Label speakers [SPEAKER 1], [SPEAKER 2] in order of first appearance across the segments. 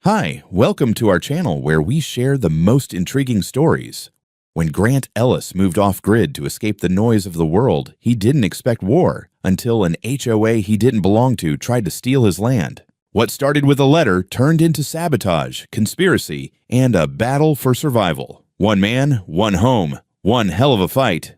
[SPEAKER 1] Hi, welcome to our channel where we share the most intriguing stories. When Grant Ellis moved off-grid to escape the noise of the world, he didn't expect war until an HOA he didn't belong to tried to steal his land. What started with a letter turned into sabotage, conspiracy, and a battle for survival. One man, one home, one hell of a fight.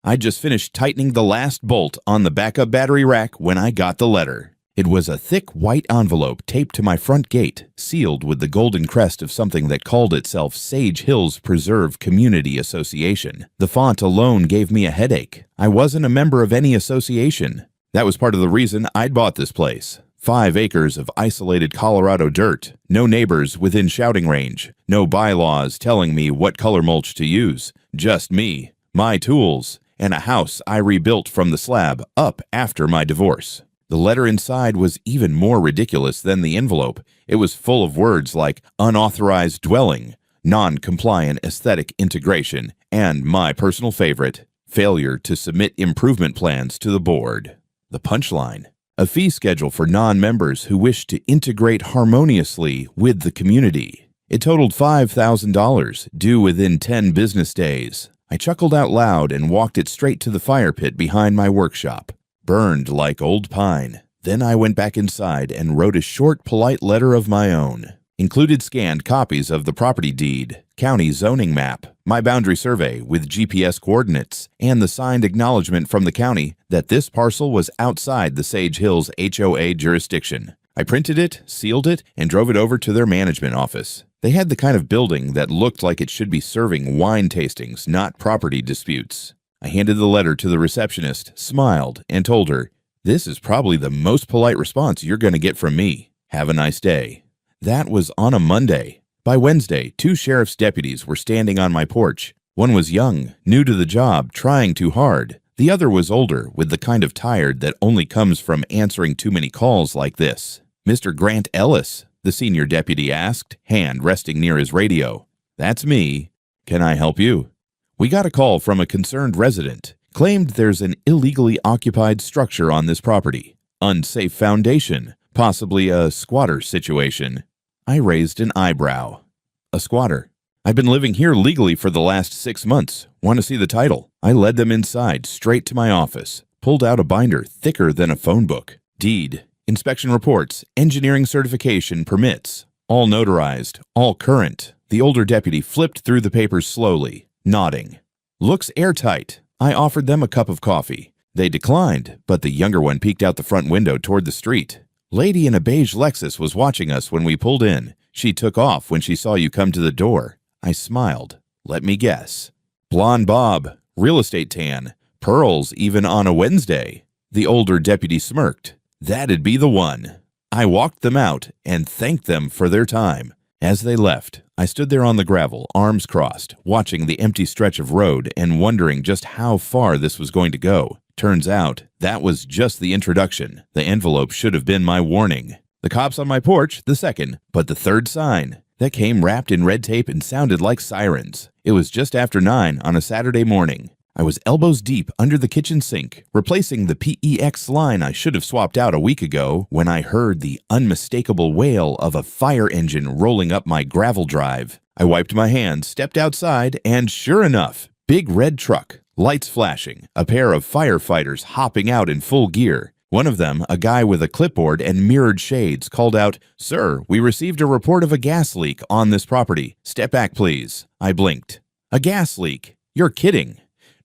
[SPEAKER 1] I just finished tightening the last bolt on the backup battery rack when I got the letter. It was a thick white envelope taped to my front gate, sealed with the golden crest of something that called itself Sage Hills Preserve Community Association. The font alone gave me a headache. I wasn't a member of any association. That was part of the reason I'd bought this place. 5 acres of isolated Colorado dirt, no neighbors within shouting range, no bylaws telling me what color mulch to use, just me, my tools, and a house I rebuilt from the slab up after my divorce. The letter inside was even more ridiculous than the envelope. It was full of words like unauthorized dwelling, non-compliant aesthetic integration, and my personal favorite, failure to submit improvement plans to the board. The punchline: a fee schedule for non-members who wish to integrate harmoniously with the community. It totaled $5,000, due within 10 business days. I chuckled out loud and walked it straight to the fire pit behind my workshop. Burned like old pine. Then I went back inside and wrote a short, polite letter of my own. Included scanned copies of the property deed, county zoning map, my boundary survey with GPS coordinates, and the signed acknowledgement from the county that this parcel was outside the Sage Hills HOA jurisdiction. I printed it, sealed it, and drove it over to their management office. They had the kind of building that looked like it should be serving wine tastings, not property disputes. I handed the letter to the receptionist, smiled, and told her, "This is probably the most polite response you're going to get from me. Have a nice day." That was on a Monday. By Wednesday, 2 sheriff's deputies were standing on my porch. One was young, new to the job, trying too hard. The other was older, with the kind of tired that only comes from answering too many calls like this. "Mr. Grant Ellis?" the senior deputy asked, hand resting near his radio. "That's me. Can I help you?" "We got a call from a concerned resident. Claimed there's an illegally occupied structure on this property. Unsafe foundation. Possibly a squatter situation." I raised an eyebrow. "A squatter? I've been living here legally for the last 6 months. Want to see the title?" I led them inside, straight to my office. Pulled out a binder thicker than a phone book. Deed, inspection reports, engineering certification, permits. All notarized, all current. The older deputy flipped through the papers slowly, nodding. "Looks airtight." I offered them a cup of coffee. They declined, but the younger one peeked out the front window toward the street. "Lady in a beige Lexus was watching us when we pulled in. She took off when she saw you come to the door." I smiled. "Let me guess. Blonde bob, real estate tan, pearls even on a Wednesday." The older deputy smirked. "That'd be the one." I walked them out and thanked them for their time. As they left, I stood there on the gravel, arms crossed, watching the empty stretch of road and wondering just how far this was going to go. Turns out, that was just the introduction. The envelope should have been my warning. The cops on my porch, the second, but the third sign. That came wrapped in red tape and sounded like sirens. It was just after 9 on a Saturday morning. I was elbows deep under the kitchen sink, replacing the PEX line I should have swapped out a week ago, when I heard the unmistakable wail of a fire engine rolling up my gravel drive. I wiped my hands, stepped outside, and sure enough, big red truck, lights flashing, a pair of firefighters hopping out in full gear. One of them, a guy with a clipboard and mirrored shades, called out, "Sir, we received a report of a gas leak on this property. Step back, please." I blinked. "A gas leak? You're kidding."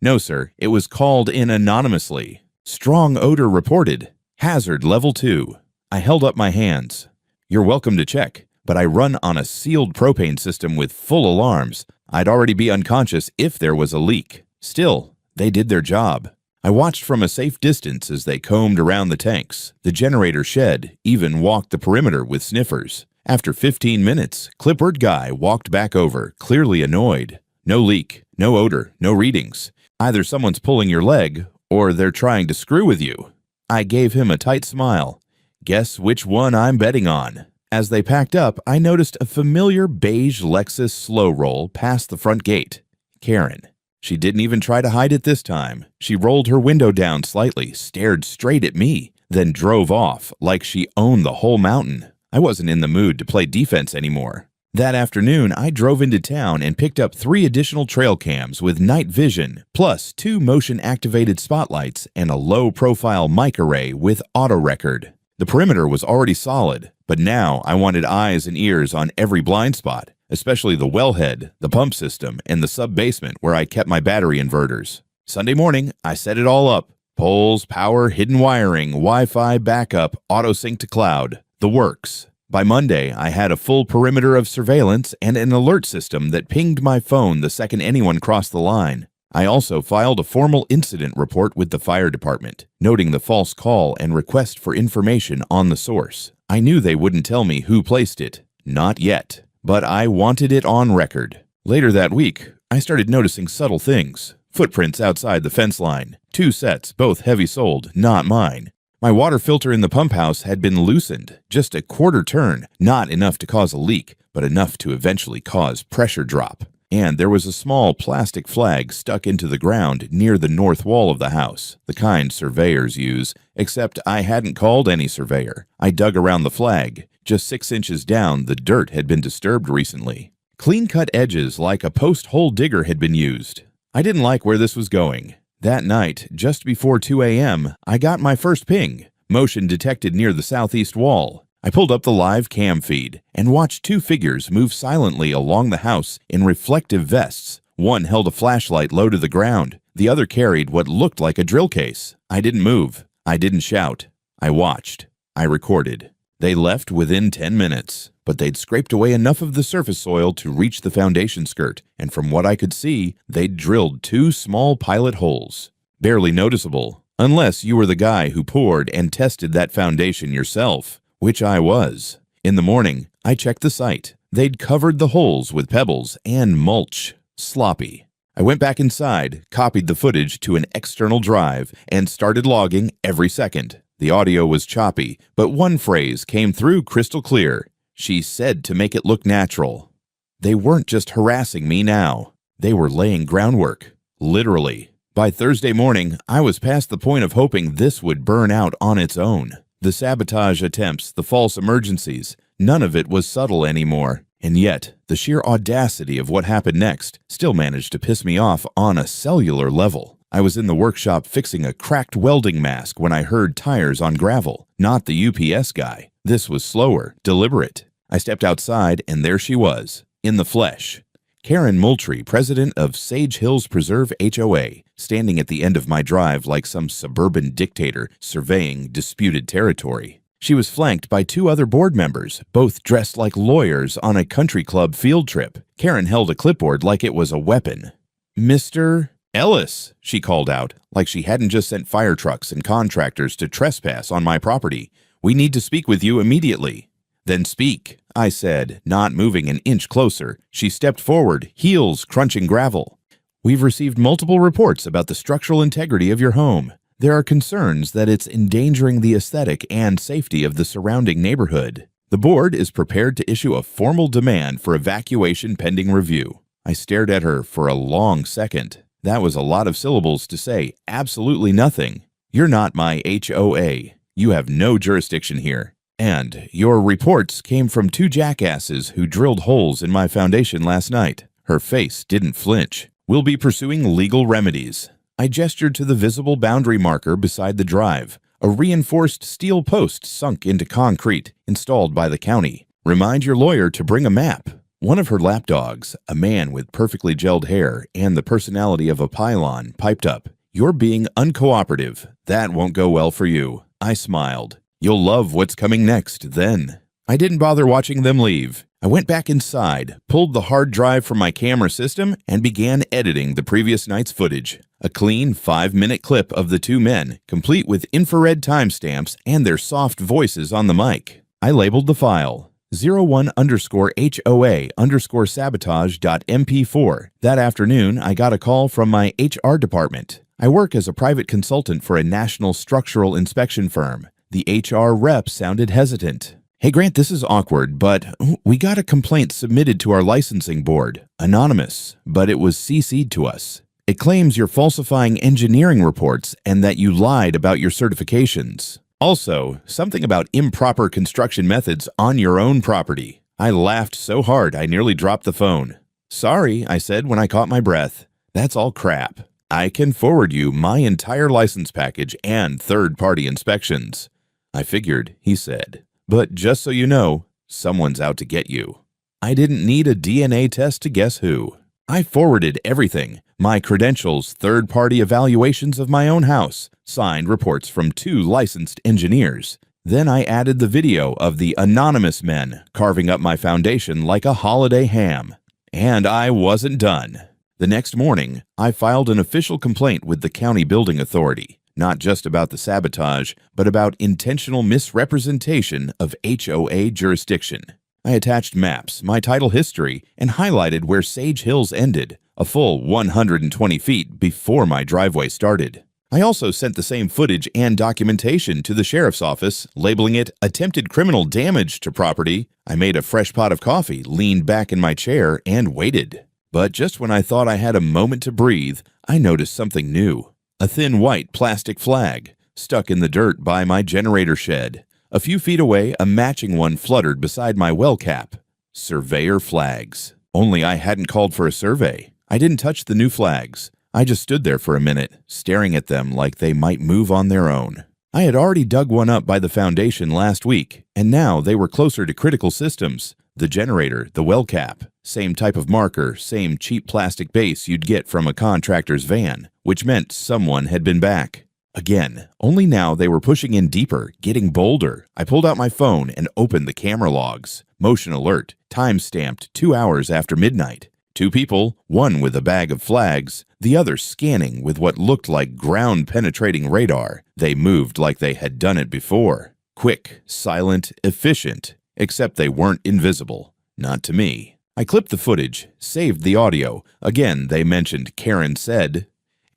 [SPEAKER 1] "No, sir. It was called in anonymously. Strong odor reported. Hazard level 2. I held up my hands. "You're welcome to check, but I run on a sealed propane system with full alarms. I'd already be unconscious if there was a leak." Still, they did their job. I watched from a safe distance as they combed around the tanks, the generator shed, even walked the perimeter with sniffers. After 15 minutes, clipboard guy walked back over, clearly annoyed. "No leak, no odor, no readings. Either someone's pulling your leg, or they're trying to screw with you." I gave him a tight smile. Guess which one I'm betting on. As they packed up, I noticed a familiar beige Lexus slow roll past the front gate. Karen. She didn't even try to hide it this time. She rolled her window down slightly, stared straight at me, then drove off like she owned the whole mountain. I wasn't in the mood to play defense anymore. That afternoon, I drove into town and picked up 3 additional trail cams with night vision, plus 2 motion-activated spotlights and a low-profile mic array with auto record. The perimeter was already solid, but now I wanted eyes and ears on every blind spot, especially the wellhead, the pump system, and the sub-basement where I kept my battery inverters. Sunday morning, I set it all up. Poles, power, hidden wiring, Wi-Fi backup, auto-sync to cloud, the works. By Monday, I had a full perimeter of surveillance and an alert system that pinged my phone the second anyone crossed the line. I also filed a formal incident report with the fire department, noting the false call and request for information on the source. I knew they wouldn't tell me who placed it. Not yet. But I wanted it on record. Later that week, I started noticing subtle things. Footprints outside the fence line. 2 sets, both heavy-soled, not mine. My water filter in the pump house had been loosened, just a quarter turn, not enough to cause a leak, but enough to eventually cause pressure drop. And there was a small plastic flag stuck into the ground near the north wall of the house, the kind surveyors use, except I hadn't called any surveyor. I dug around the flag. Just 6 inches down, the dirt had been disturbed recently. Clean-cut edges like a post-hole digger had been used. I didn't like where this was going. That night, just before 2 a.m., I got my first ping, motion detected near the southeast wall. I pulled up the live cam feed and watched 2 figures move silently along the house in reflective vests. One held a flashlight low to the ground. The other carried what looked like a drill case. I didn't move. I didn't shout. I watched. I recorded. They left within 10 minutes, but they'd scraped away enough of the surface soil to reach the foundation skirt, and from what I could see, they'd drilled 2 small pilot holes. Barely noticeable, unless you were the guy who poured and tested that foundation yourself, which I was. In the morning, I checked the site. They'd covered the holes with pebbles and mulch. Sloppy. I went back inside, copied the footage to an external drive, and started logging every second. The audio was choppy, but one phrase came through crystal clear. She said to make it look natural. They weren't just harassing me now. They were laying groundwork. Literally. By Thursday morning, I was past the point of hoping this would burn out on its own. The sabotage attempts, the false emergencies, none of it was subtle anymore. And yet, the sheer audacity of what happened next still managed to piss me off on a cellular level. I was in the workshop fixing a cracked welding mask when I heard tires on gravel, not the UPS guy. This was slower, deliberate. I stepped outside, and there she was, in the flesh. Karen Moultrie, president of Sage Hills Preserve HOA, standing at the end of my drive like some suburban dictator surveying disputed territory. She was flanked by 2 other board members, both dressed like lawyers on a country club field trip. Karen held a clipboard like it was a weapon. "Mr. Ellis," she called out, like she hadn't just sent fire trucks and contractors to trespass on my property. "We need to speak with you immediately." "Then speak," I said, not moving an inch closer. She stepped forward, heels crunching gravel. "We've received multiple reports about the structural integrity of your home. There are concerns that it's endangering the aesthetic and safety of the surrounding neighborhood. The board is prepared to issue a formal demand for evacuation pending review." I stared at her for a long second. That was a lot of syllables to say absolutely nothing. "You're not my HOA. You have no jurisdiction here. And your reports came from 2 jackasses who drilled holes in my foundation last night." Her face didn't flinch. "We'll be pursuing legal remedies." I gestured to the visible boundary marker beside the drive, a reinforced steel post sunk into concrete, installed by the county. "Remind your lawyer to bring a map." One of her lapdogs, a man with perfectly gelled hair and the personality of a pylon, piped up. "You're being uncooperative. That won't go well for you." I smiled. "You'll love what's coming next, then." I didn't bother watching them leave. I went back inside, pulled the hard drive from my camera system, and began editing the previous night's footage. A clean 5-minute clip of the 2 men, complete with infrared timestamps and their soft voices on the mic. I labeled the file 01_HOA_sabotage.mp4. That afternoon, I got a call from my HR department. I work as a private consultant for a national structural inspection firm. The HR rep sounded hesitant. "Hey Grant, this is awkward, but we got a complaint submitted to our licensing board. Anonymous, but it was CC'd to us. It claims you're falsifying engineering reports and that you lied about your certifications." Also, something about improper construction methods on your own property. I laughed so hard I nearly dropped the phone. Sorry, I said when I caught my breath. That's all crap. I can forward you my entire license package and third-party inspections. I figured, he said. But just so you know, someone's out to get you. I didn't need a DNA test to guess who. I forwarded everything, my credentials, third-party evaluations of my own house, signed reports from 2 licensed engineers. Then I added the video of the anonymous men carving up my foundation like a holiday ham. And I wasn't done. The next morning, I filed an official complaint with the county building authority, not just about the sabotage, but about intentional misrepresentation of HOA jurisdiction. I attached maps, my title history, and highlighted where Sage Hills ended, a full 120 feet before my driveway started. I also sent the same footage and documentation to the sheriff's office, labeling it attempted criminal damage to property. I made a fresh pot of coffee, leaned back in my chair, and waited. But just when I thought I had a moment to breathe, I noticed something new. A thin white plastic flag, stuck in the dirt by my generator shed. A few feet away, a matching one fluttered beside my well cap. Surveyor flags. Only I hadn't called for a survey. I didn't touch the new flags. I just stood there for a minute, staring at them like they might move on their own. I had already dug one up by the foundation last week, and now they were closer to critical systems. The generator, the well cap, same type of marker, same cheap plastic base you'd get from a contractor's van, which meant someone had been back. Again, only now they were pushing in deeper, getting bolder. I pulled out my phone and opened the camera logs. Motion alert, time-stamped 2 hours after midnight. 2 people, one with a bag of flags, the other scanning with what looked like ground-penetrating radar. They moved like they had done it before. Quick, silent, efficient, except they weren't invisible. Not to me. I clipped the footage, saved the audio. Again, they mentioned Karen said,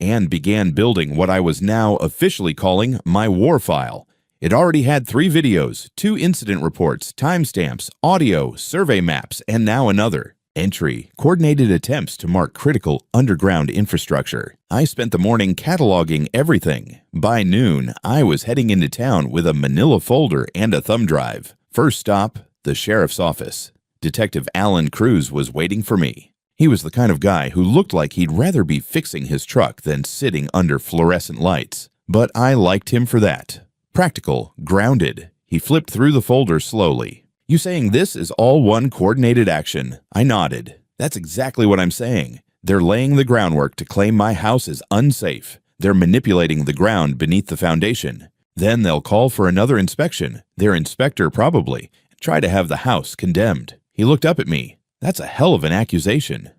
[SPEAKER 1] and began building what I was now officially calling my war file. It already had 3 videos, 2 incident reports, timestamps, audio, survey maps, and now another. Entry, coordinated attempts to mark critical underground infrastructure. I spent the morning cataloging everything. By noon, I was heading into town with a manila folder and a thumb drive. First stop, the sheriff's office. Detective Alan Cruz was waiting for me. He was the kind of guy who looked like he'd rather be fixing his truck than sitting under fluorescent lights. But I liked him for that. Practical, grounded. He flipped through the folder slowly. You saying this is all one coordinated action? I nodded. That's exactly what I'm saying. They're laying the groundwork to claim my house is unsafe. They're manipulating the ground beneath the foundation. Then they'll call for another inspection, their inspector probably, try to have the house condemned. He looked up at me. That's a hell of an accusation.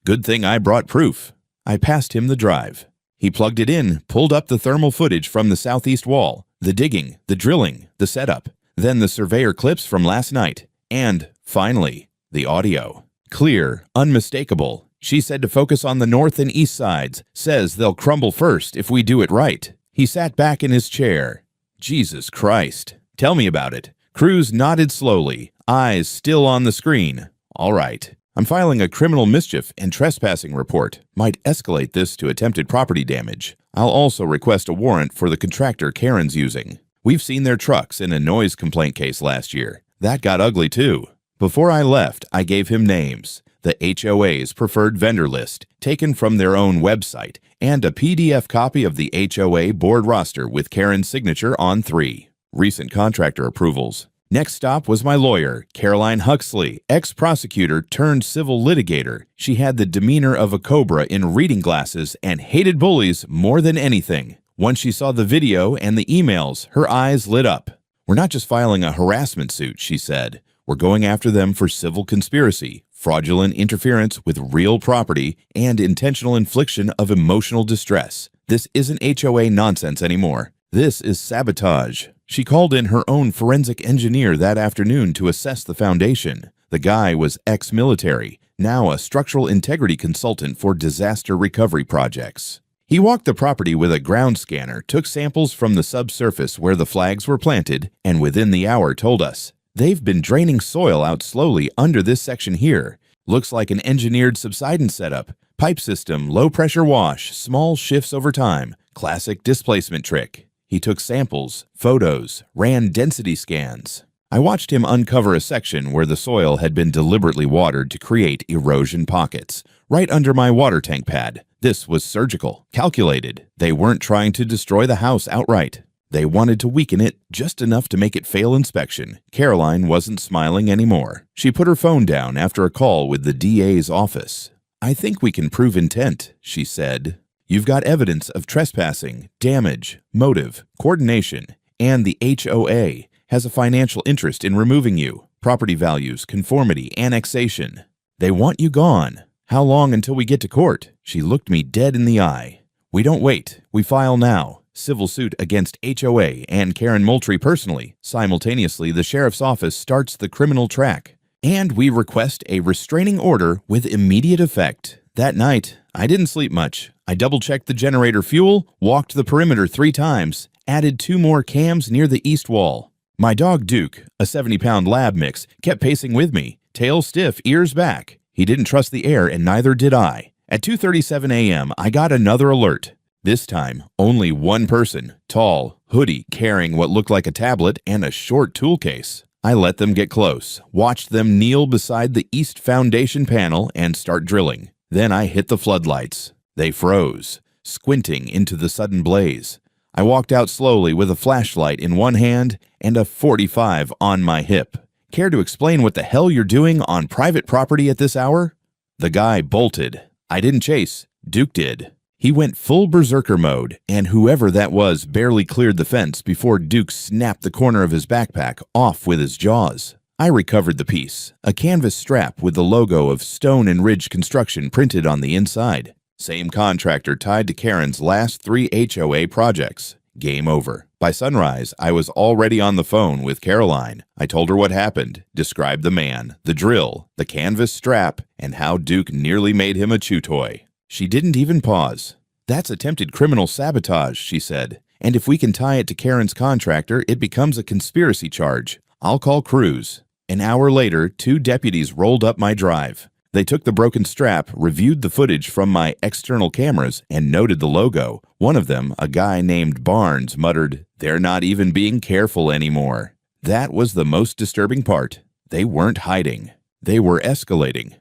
[SPEAKER 1] Good thing I brought proof. I passed him the drive. He plugged it in, pulled up the thermal footage from the southeast wall, the digging, the drilling, the setup. Then the surveyor clips from last night, and, finally, the audio. Clear, unmistakable. She said to focus on the north and east sides, says they'll crumble first if we do it right. He sat back in his chair. Jesus Christ. Tell me about it. Cruz nodded slowly, eyes still on the screen. All right. I'm filing a criminal mischief and trespassing report. Might escalate this to attempted property damage. I'll also request a warrant for the contractor Karen's using. We've seen their trucks in a noise complaint case last year. That got ugly too. Before I left, I gave him names, the HOA's preferred vendor list, taken from their own website, and a PDF copy of the HOA board roster with Karen's signature on 3. Recent contractor approvals. Next stop was my lawyer, Caroline Huxley, ex-prosecutor turned civil litigator. She had the demeanor of a cobra in reading glasses and hated bullies more than anything. Once she saw the video and the emails, her eyes lit up. We're not just filing a harassment suit, she said. We're going after them for civil conspiracy, fraudulent interference with real property, and intentional infliction of emotional distress. This isn't HOA nonsense anymore. This is sabotage. She called in her own forensic engineer that afternoon to assess the foundation. The guy was ex-military, now a structural integrity consultant for disaster recovery projects. He walked the property with a ground scanner, took samples from the subsurface where the flags were planted, and within the hour told us, they've been draining soil out slowly under this section here. Looks like an engineered subsidence setup. Pipe system, low-pressure wash, small shifts over time. Classic displacement trick. He took samples, photos, ran density scans. I watched him uncover a section where the soil had been deliberately watered to create erosion pockets, right under my water tank pad. This was surgical, calculated. They weren't trying to destroy the house outright. They wanted to weaken it just enough to make it fail inspection. Caroline wasn't smiling anymore. She put her phone down after a call with the DA's office. "I think we can prove intent," she said. "You've got evidence of trespassing, damage, motive, coordination, and the HOA has a financial interest in removing you. Property values, conformity, annexation. They want you gone. How long until we get to court?" She looked me dead in the eye. "We don't wait. We file now. Civil suit against HOA and Karen Moultrie personally. Simultaneously, the sheriff's office starts the criminal track. And we request a restraining order with immediate effect." That night, I didn't sleep much. I double-checked the generator fuel, walked the perimeter 3 times, added 2 more cams near the east wall. My dog Duke, a 70-pound lab mix, kept pacing with me, tail stiff, ears back. He didn't trust the air, and neither did I. At 2:37 a.m., I got another alert. This time, only one person, tall, hoodie, carrying what looked like a tablet and a short tool case. I let them get close, watched them kneel beside the east foundation panel and start drilling. Then I hit the floodlights. They froze, squinting into the sudden blaze. I walked out slowly with a flashlight in one hand and a .45 on my hip. "Care to explain what the hell you're doing on private property at this hour?" The guy bolted. I didn't chase. Duke did. He went full berserker mode, and whoever that was barely cleared the fence before Duke snapped the corner of his backpack off with his jaws. I recovered the piece, a canvas strap with the logo of Stone and Ridge Construction printed on the inside. Same contractor tied to Karen's last 3 HOA projects. Game over. By sunrise, I was already on the phone with Caroline. I told her what happened, described the man, the drill, the canvas strap, and how Duke nearly made him a chew toy. She didn't even pause. "That's attempted criminal sabotage," she said. "And if we can tie it to Karen's contractor, it becomes a conspiracy charge. I'll call crews." An hour later, 2 deputies rolled up my drive. They took the broken strap, reviewed the footage from my external cameras, and noted the logo. One of them, a guy named Barnes, muttered, "They're not even being careful anymore." That was the most disturbing part. They weren't hiding. They were escalating.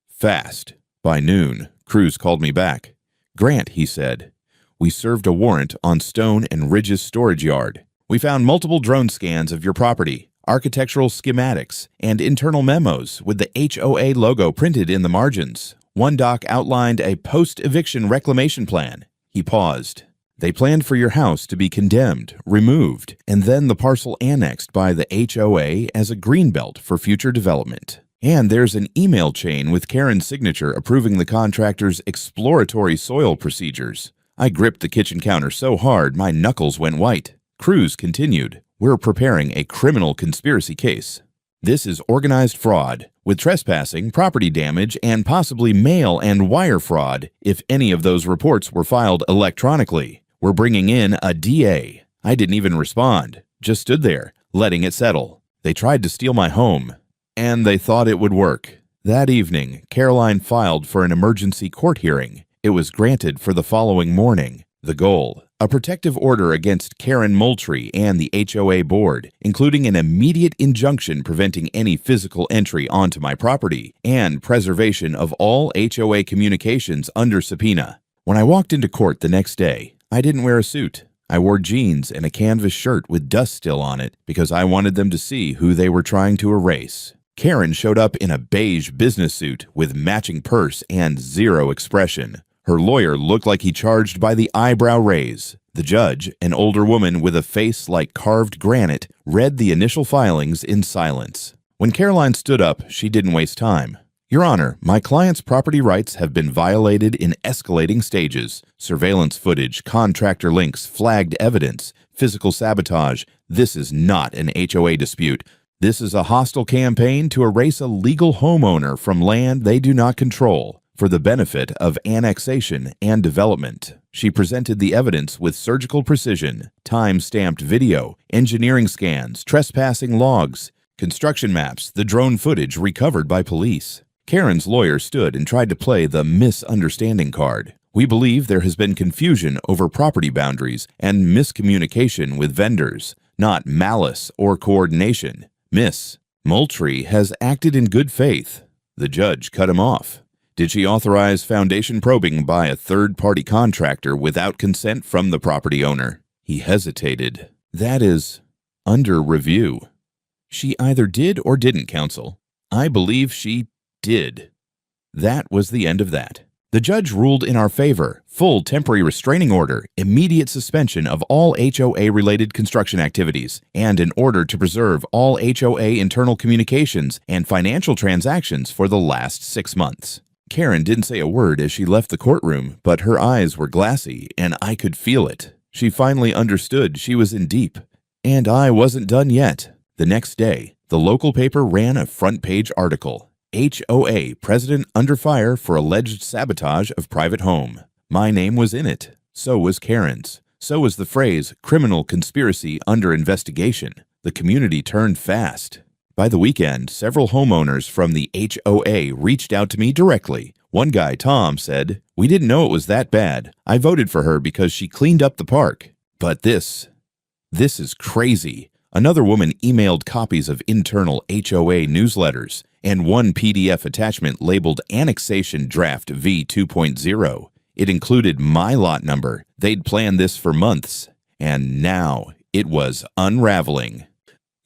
[SPEAKER 1] Fast. By noon, crews called me back. "Grant," he said, "we served a warrant on Stone and Ridge's storage yard. We found multiple drone scans of your property, architectural schematics, and internal memos with the HOA logo printed in the margins. One doc outlined a post-eviction reclamation plan." He paused. "They planned for your house to be condemned, removed, and then the parcel annexed by the HOA as a greenbelt for future development. And there's an email chain with Karen's signature approving the contractor's exploratory soil procedures." I gripped the kitchen counter so hard my knuckles went white. Crews continued. "We're preparing a criminal conspiracy case. This is organized fraud, with trespassing, property damage, and possibly mail and wire fraud if any of those reports were filed electronically. We're bringing in a DA." I didn't even respond, just stood there, letting it settle. They tried to steal my home. And they thought it would work. That evening, Caroline filed for an emergency court hearing. It was granted for the following morning. The goal: a protective order against Karen Moultrie and the HOA board, including an immediate injunction preventing any physical entry onto my property and preservation of all HOA communications under subpoena. When I walked into court the next day, I didn't wear a suit. I wore jeans and a canvas shirt with dust still on it because I wanted them to see who they were trying to erase. Karen showed up in a beige business suit with matching purse and zero expression. Her lawyer looked like he charged by the eyebrow raise. The judge, an older woman with a face like carved granite, read the initial filings in silence. When Caroline stood up, she didn't waste time. "Your Honor, my client's property rights have been violated in escalating stages. Surveillance footage, contractor links, flagged evidence, physical sabotage. This is not an HOA dispute. This is a hostile campaign to erase a legal homeowner from land they do not control for the benefit of annexation and development." She presented the evidence with surgical precision: time-stamped video, engineering scans, trespassing logs, construction maps, the drone footage recovered by police. Karen's lawyer stood and tried to play the misunderstanding card. We believe there has been confusion over property boundaries and miscommunication with vendors, not malice or coordination. Miss Moultrie has acted in good faith." The judge cut him off. "Did she authorize foundation probing by a third-party contractor without consent from the property owner?" He hesitated. "That is under review." "She either did or didn't, counsel." "I believe she did." That was the end of that. The judge ruled in our favor: full temporary restraining order, immediate suspension of all HOA-related construction activities, and an order to preserve all HOA internal communications and financial transactions for the last 6 months. Karen didn't say a word as she left the courtroom, but her eyes were glassy, and I could feel it. She finally understood she was in deep. And I wasn't done yet. The next day, the local paper ran a front-page article: HOA President Under Fire for Alleged Sabotage of Private Home. My name was in it. So was Karen's. So was the phrase criminal conspiracy under investigation. The community turned fast. By the weekend, several homeowners from the HOA reached out to me directly. One guy, Tom, said, "We didn't know it was that bad. I voted for her because she cleaned up the park." But this is crazy. Another woman emailed copies of internal HOA newsletters and one PDF attachment labeled Annexation Draft V 2.0. It included my lot number. They'd planned this for months, and now it was unraveling.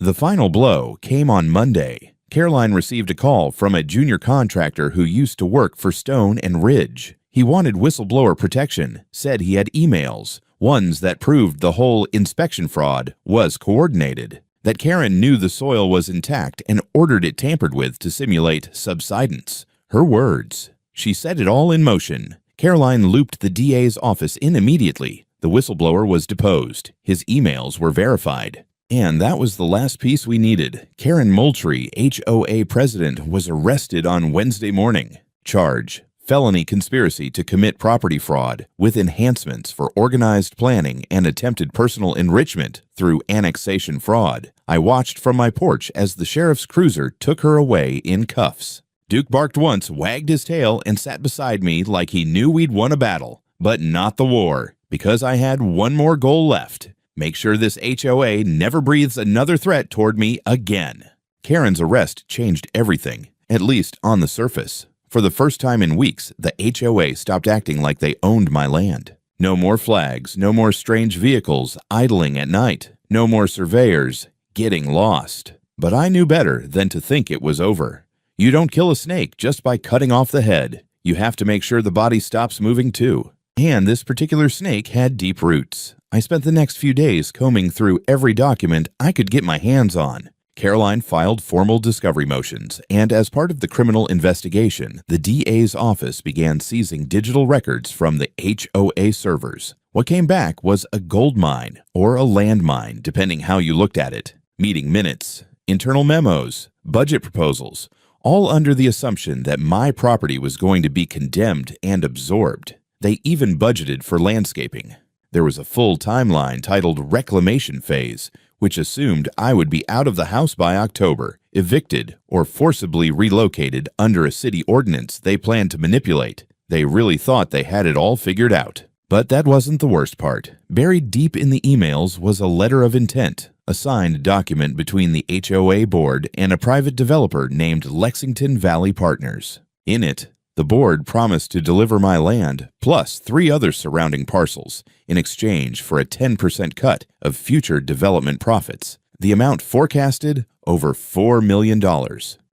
[SPEAKER 1] The final blow came on Monday. Caroline received a call from a junior contractor who used to work for Stone and Ridge. He wanted whistleblower protection, said he had emails, ones that proved the whole inspection fraud was coordinated, that Karen knew the soil was intact and ordered it tampered with to simulate subsidence. Her words. She set it all in motion. Caroline looped the DA's office in immediately. The whistleblower was deposed. His emails were verified. And that was the last piece we needed. Karen Moultrie, HOA president, was arrested on Wednesday morning. Charge: felony conspiracy to commit property fraud with enhancements for organized planning and attempted personal enrichment through annexation fraud. I watched from my porch as the sheriff's cruiser took her away in cuffs. Duke barked once, wagged his tail, and sat beside me like he knew we'd won a battle, but not the war, because I had one more goal left: make sure this HOA never breathes another threat toward me again. Karen's arrest changed everything, at least on the surface. For the first time in weeks, the HOA stopped acting like they owned my land. No more flags, no more strange vehicles idling at night, no more surveyors getting lost. But I knew better than to think it was over. You don't kill a snake just by cutting off the head. You have to make sure the body stops moving too. And this particular snake had deep roots. I spent the next few days combing through every document I could get my hands on. Caroline filed formal discovery motions, and as part of the criminal investigation, the DA's office began seizing digital records from the HOA servers. What came back was a gold mine or a landmine, depending how you looked at it. Meeting minutes, internal memos, budget proposals, all under the assumption that my property was going to be condemned and absorbed. They even budgeted for landscaping. There was a full timeline titled Reclamation Phase, which assumed I would be out of the house by October, evicted, or forcibly relocated under a city ordinance they planned to manipulate. They really thought they had it all figured out. But that wasn't the worst part. Buried deep in the emails was a letter of intent, a signed document between the HOA board and a private developer named Lexington Valley Partners. In it, the board promised to deliver my land, plus 3 other surrounding parcels, in exchange for a 10% cut of future development profits. The amount forecasted, over $4 million.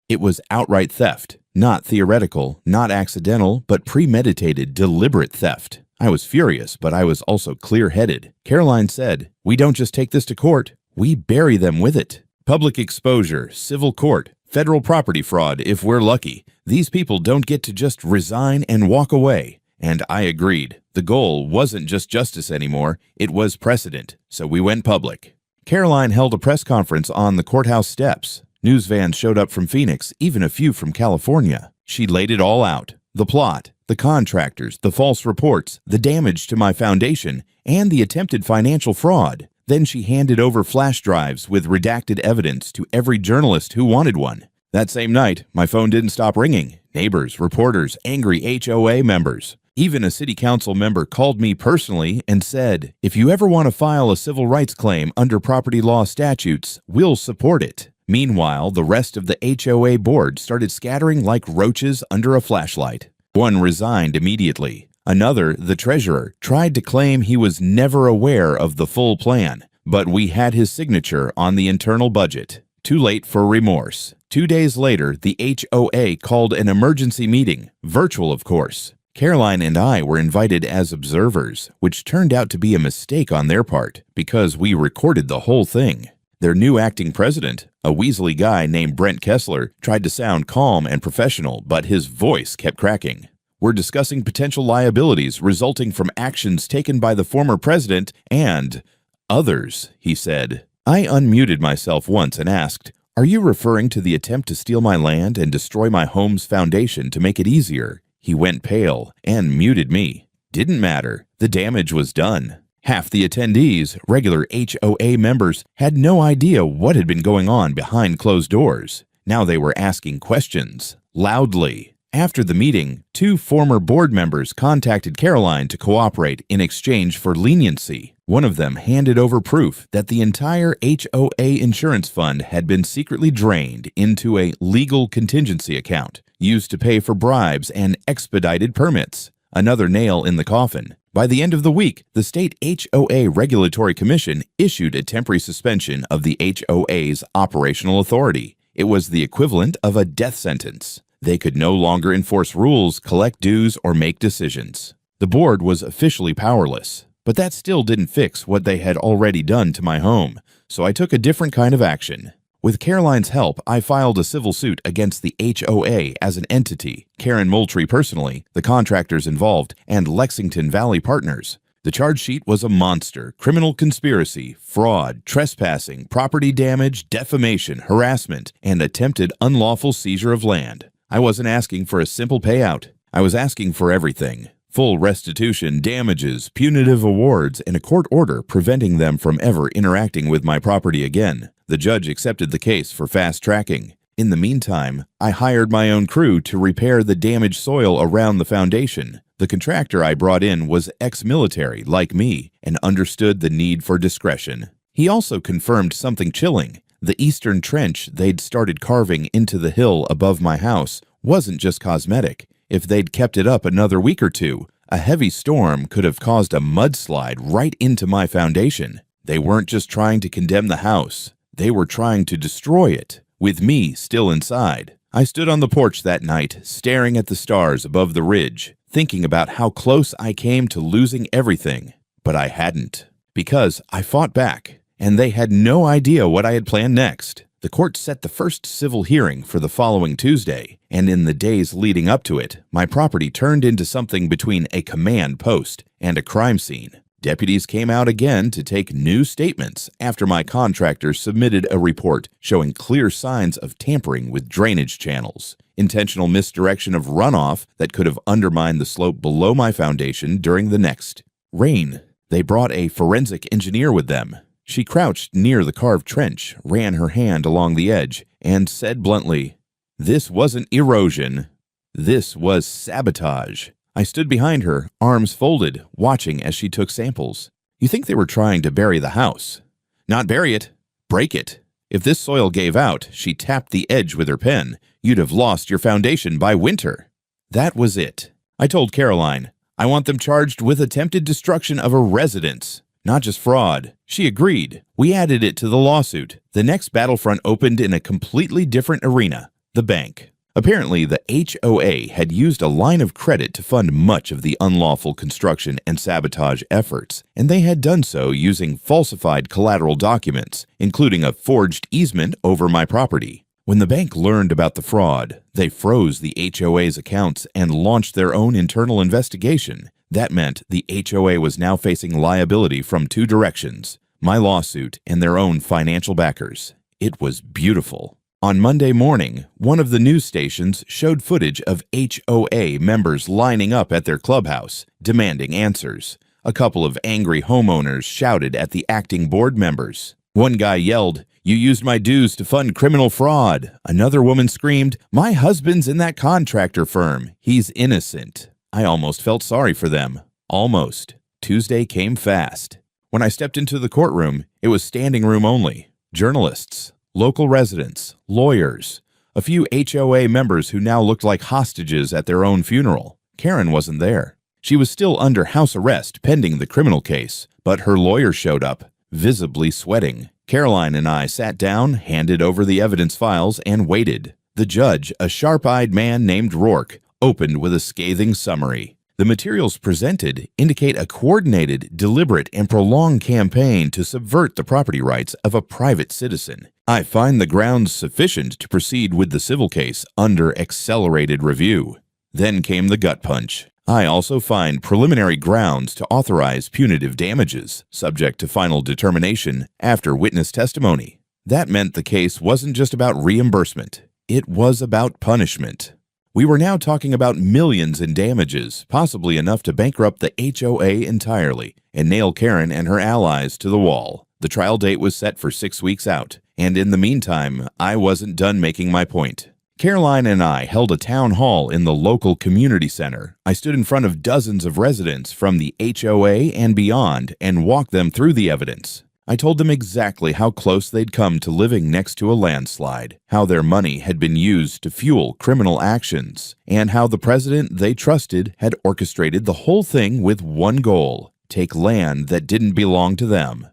[SPEAKER 1] It was outright theft, not theoretical, not accidental, but premeditated, deliberate theft. I was furious, but I was also clear-headed. Caroline said, "We don't just take this to court, we bury them with it. Public exposure, civil court, federal property fraud if we're lucky. These people don't get to just resign and walk away." And I agreed. The goal wasn't just justice anymore, it was precedent, so we went public. Caroline held a press conference on the courthouse steps. News vans showed up from Phoenix, even a few from California. She laid it all out: the plot, the contractors, the false reports, the damage to my foundation, and the attempted financial fraud. Then she handed over flash drives with redacted evidence to every journalist who wanted one. That same night, my phone didn't stop ringing. Neighbors, reporters, angry HOA members. Even a city council member called me personally and said, "If you ever want to file a civil rights claim under property law statutes, we'll support it." Meanwhile, the rest of the HOA board started scattering like roaches under a flashlight. One resigned immediately. Another, the treasurer, tried to claim he was never aware of the full plan, but we had his signature on the internal budget. Too late for remorse. 2 days later, the HOA called an emergency meeting, virtual of course. Caroline and I were invited as observers, which turned out to be a mistake on their part because we recorded the whole thing. Their new acting president, a Weasley guy named Brent Kessler, tried to sound calm and professional, but his voice kept cracking. "We're discussing potential liabilities resulting from actions taken by the former president and others," he said. I unmuted myself once and asked, "Are you referring to the attempt to steal my land and destroy my home's foundation to make it easier?" He went pale and muted me. Didn't matter. The damage was done. Half the attendees, regular HOA members, had no idea what had been going on behind closed doors. Now they were asking questions, loudly. After the meeting, 2 former board members contacted Caroline to cooperate in exchange for leniency. One of them handed over proof that the entire HOA insurance fund had been secretly drained into a legal contingency account, used to pay for bribes and expedited permits. Another nail in the coffin. By the end of the week, the state HOA Regulatory Commission issued a temporary suspension of the HOA's operational authority. It was the equivalent of a death sentence. They could no longer enforce rules, collect dues, or make decisions. The board was officially powerless, but that still didn't fix what they had already done to my home, so I took a different kind of action. With Caroline's help, I filed a civil suit against the HOA as an entity, Karen Moultrie personally, the contractors involved, and Lexington Valley Partners. The charge sheet was a monster: criminal conspiracy, fraud, trespassing, property damage, defamation, harassment, and attempted unlawful seizure of land. I wasn't asking for a simple payout. I was asking for everything. Full restitution, damages, punitive awards, and a court order preventing them from ever interacting with my property again. The judge accepted the case for fast tracking. In the meantime, I hired my own crew to repair the damaged soil around the foundation. The contractor I brought in was ex-military, like me, and understood the need for discretion. He also confirmed something chilling. The eastern trench they'd started carving into the hill above my house wasn't just cosmetic. If they'd kept it up another week or two, a heavy storm could have caused a mudslide right into my foundation. They weren't just trying to condemn the house. They were trying to destroy it, with me still inside. I stood on the porch that night, staring at the stars above the ridge, thinking about how close I came to losing everything. But I hadn't, because I fought back, and they had no idea what I had planned next. The court set the first civil hearing for the following Tuesday, and in the days leading up to it, my property turned into something between a command post and a crime scene. Deputies came out again to take new statements after my contractor submitted a report showing clear signs of tampering with drainage channels, intentional misdirection of runoff that could have undermined the slope below my foundation during the next rain. They brought a forensic engineer with them. She crouched near the carved trench, ran her hand along the edge, and said bluntly, "This wasn't erosion. This was sabotage." I stood behind her, arms folded, watching as she took samples. You think they were trying to bury the house? Not bury it, break it. If this soil gave out, she tapped the edge with her pen, you'd have lost your foundation by winter. That was it. I told Caroline, I want them charged with attempted destruction of a residence, not just fraud. She agreed. We added it to the lawsuit. The next battlefront opened in a completely different arena, the bank. Apparently, the HOA had used a line of credit to fund much of the unlawful construction and sabotage efforts, and they had done so using falsified collateral documents, including a forged easement over my property. When the bank learned about the fraud, they froze the HOA's accounts and launched their own internal investigation. That meant the HOA was now facing liability from 2 directions, my lawsuit and their own financial backers. It was beautiful. On Monday morning, one of the news stations showed footage of HOA members lining up at their clubhouse, demanding answers. A couple of angry homeowners shouted at the acting board members. One guy yelled, "You used my dues to fund criminal fraud." Another woman screamed, "My husband's in that contractor firm. He's innocent." I almost felt sorry for them. Almost. Tuesday came fast. When I stepped into the courtroom, it was standing room only. Journalists, local residents, lawyers, a few HOA members who now looked like hostages at their own funeral. Karen wasn't there. She was still under house arrest pending the criminal case, but her lawyer showed up, visibly sweating. Caroline and I sat down, handed over the evidence files, and waited. The judge, a sharp-eyed man named Rourke, opened with a scathing summary. The materials presented indicate a coordinated, deliberate, and prolonged campaign to subvert the property rights of a private citizen. I find the grounds sufficient to proceed with the civil case under accelerated review. Then came the gut punch. I also find preliminary grounds to authorize punitive damages, subject to final determination after witness testimony. That meant the case wasn't just about reimbursement. It was about punishment. We were now talking about millions in damages, possibly enough to bankrupt the HOA entirely and nail Karen and her allies to the wall. The trial date was set for 6 weeks out, and in the meantime, I wasn't done making my point. Caroline and I held a town hall in the local community center. I stood in front of dozens of residents from the HOA and beyond and walked them through the evidence. I told them exactly how close they'd come to living next to a landslide, how their money had been used to fuel criminal actions, and how the president they trusted had orchestrated the whole thing with one goal: take land that didn't belong to them.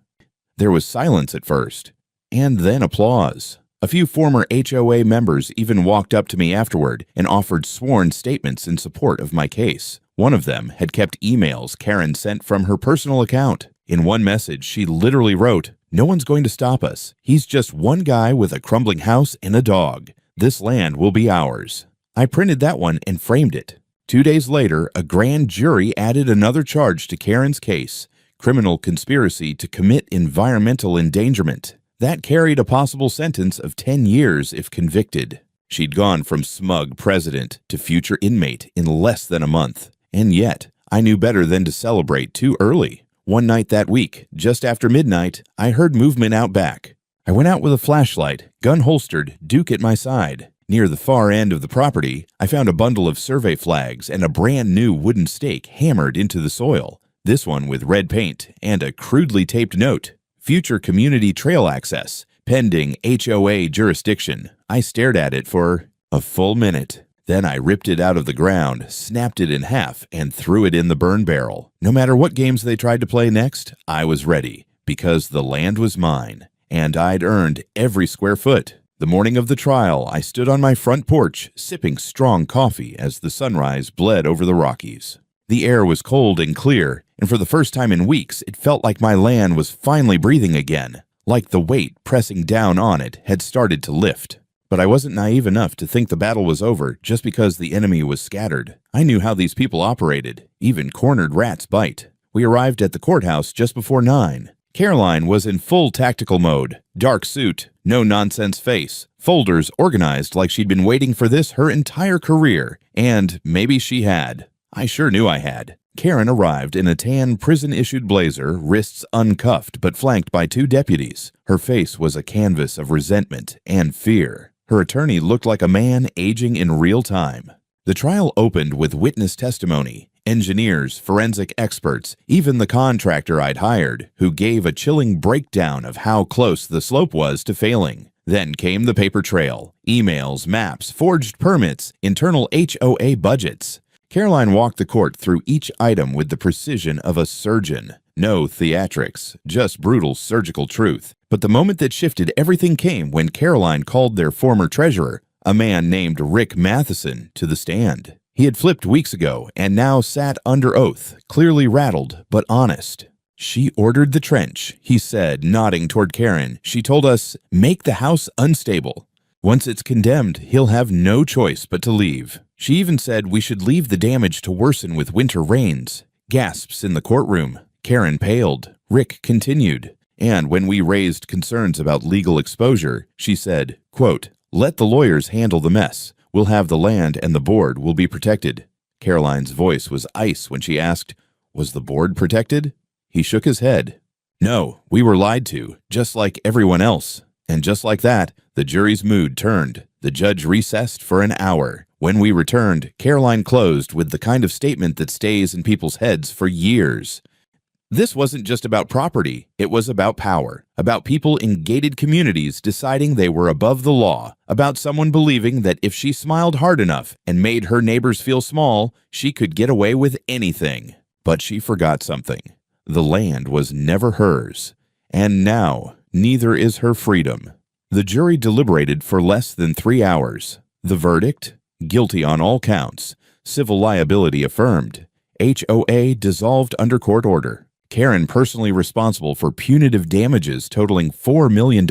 [SPEAKER 1] There was silence at first, and then applause. A few former HOA members even walked up to me afterward and offered sworn statements in support of my case. One of them had kept emails Karen sent from her personal account. In one message, she literally wrote, "No one's going to stop us. He's just one guy with a crumbling house and a dog. This land will be ours." I printed that one and framed it. 2 days later, a grand jury added another charge to Karen's case: criminal conspiracy to commit environmental endangerment. That carried a possible sentence of 10 years if convicted. She'd gone from smug president to future inmate in less than a month. And yet, I knew better than to celebrate too early. One night that week, just after midnight, I heard movement out back. I went out with a flashlight, gun holstered, Duke at my side. Near the far end of the property, I found a bundle of survey flags and a brand new wooden stake hammered into the soil. This one with red paint and a crudely taped note: future community trail access, pending HOA jurisdiction. I stared at it for a full minute. Then I ripped it out of the ground, snapped it in half, and threw it in the burn barrel. No matter what games they tried to play next, I was ready, because the land was mine, and I'd earned every square foot. The morning of the trial, I stood on my front porch, sipping strong coffee as the sunrise bled over the Rockies. The air was cold and clear, and for the first time in weeks, it felt like my land was finally breathing again, like the weight pressing down on it had started to lift. But I wasn't naive enough to think the battle was over just because the enemy was scattered. I knew how these people operated. Even cornered rats bite. We arrived at the courthouse just before 9. Caroline was in full tactical mode. Dark suit, no-nonsense face, folders organized like she'd been waiting for this her entire career. And maybe she had. I sure knew I had. Karen arrived in a tan prison-issued blazer, wrists uncuffed but flanked by 2 deputies. Her face was a canvas of resentment and fear. Her attorney looked like a man aging in real time. The trial opened with witness testimony. Engineers, forensic experts, even the contractor I'd hired, who gave a chilling breakdown of how close the slope was to failing. Then came the paper trail: emails, maps, forged permits, internal HOA budgets. Caroline walked the court through each item with the precision of a surgeon. No theatrics, just brutal surgical truth. But the moment that shifted everything came when Caroline called their former treasurer, a man named Rick Matheson, to the stand. He had flipped weeks ago and now sat under oath, clearly rattled but honest. "She ordered the trench," he said, nodding toward Karen. "She told us, make the house unstable. Once it's condemned, he'll have no choice but to leave. She even said we should leave the damage to worsen with winter rains." Gasps in the courtroom. Karen paled. Rick continued. And when we raised concerns about legal exposure, she said, quote, "Let the lawyers handle the mess. We'll have the land and the board will be protected." Caroline's voice was ice when she asked, "Was the board protected?" He shook his head. "No, we were lied to, just like everyone else." And just like that, the jury's mood turned. The judge recessed for an hour. When we returned, Caroline closed with the kind of statement that stays in people's heads for years. This wasn't just about property, it was about power, about people in gated communities deciding they were above the law, about someone believing that if she smiled hard enough and made her neighbors feel small, she could get away with anything. But she forgot something. The land was never hers. And now, neither is her freedom. The jury deliberated for less than 3 hours. The verdict? Guilty on all counts. Civil liability affirmed. HOA dissolved under court order. Karen personally responsible for punitive damages totaling $4 million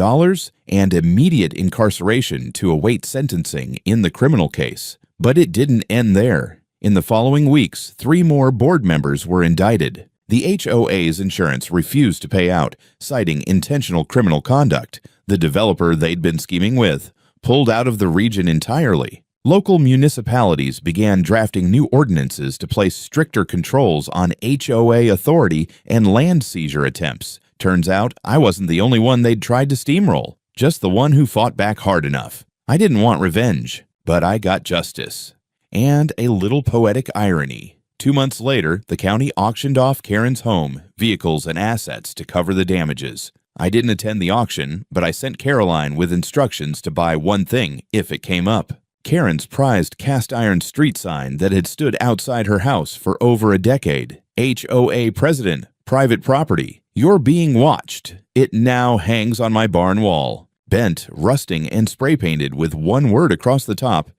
[SPEAKER 1] and immediate incarceration to await sentencing in the criminal case. But it didn't end there. In the following weeks, 3 more board members were indicted. The HOA's insurance refused to pay out, citing intentional criminal conduct. The developer they'd been scheming with pulled out of the region entirely. Local municipalities began drafting new ordinances to place stricter controls on HOA authority and land seizure attempts. Turns out, I wasn't the only one they'd tried to steamroll, just the one who fought back hard enough. I didn't want revenge, but I got justice. And a little poetic irony. 2 months later, the county auctioned off Karen's home, vehicles, and assets to cover the damages. I didn't attend the auction, but I sent Caroline with instructions to buy one thing if it came up. Karen's prized cast-iron street sign that had stood outside her house for over a decade. HOA President, Private Property. You're being watched. It now hangs on my barn wall. Bent, rusting, and spray-painted with one word across the top.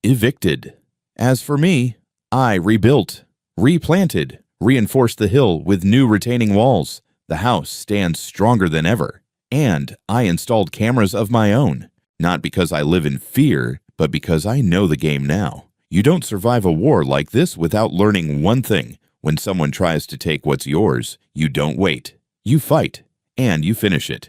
[SPEAKER 1] Evicted. As for me, I rebuilt, replanted, reinforced the hill with new retaining walls. The house stands stronger than ever. And I installed cameras of my own. Not because I live in fear, but because I know the game now. You don't survive a war like this without learning one thing. When someone tries to take what's yours, you don't wait. You fight, and you finish it.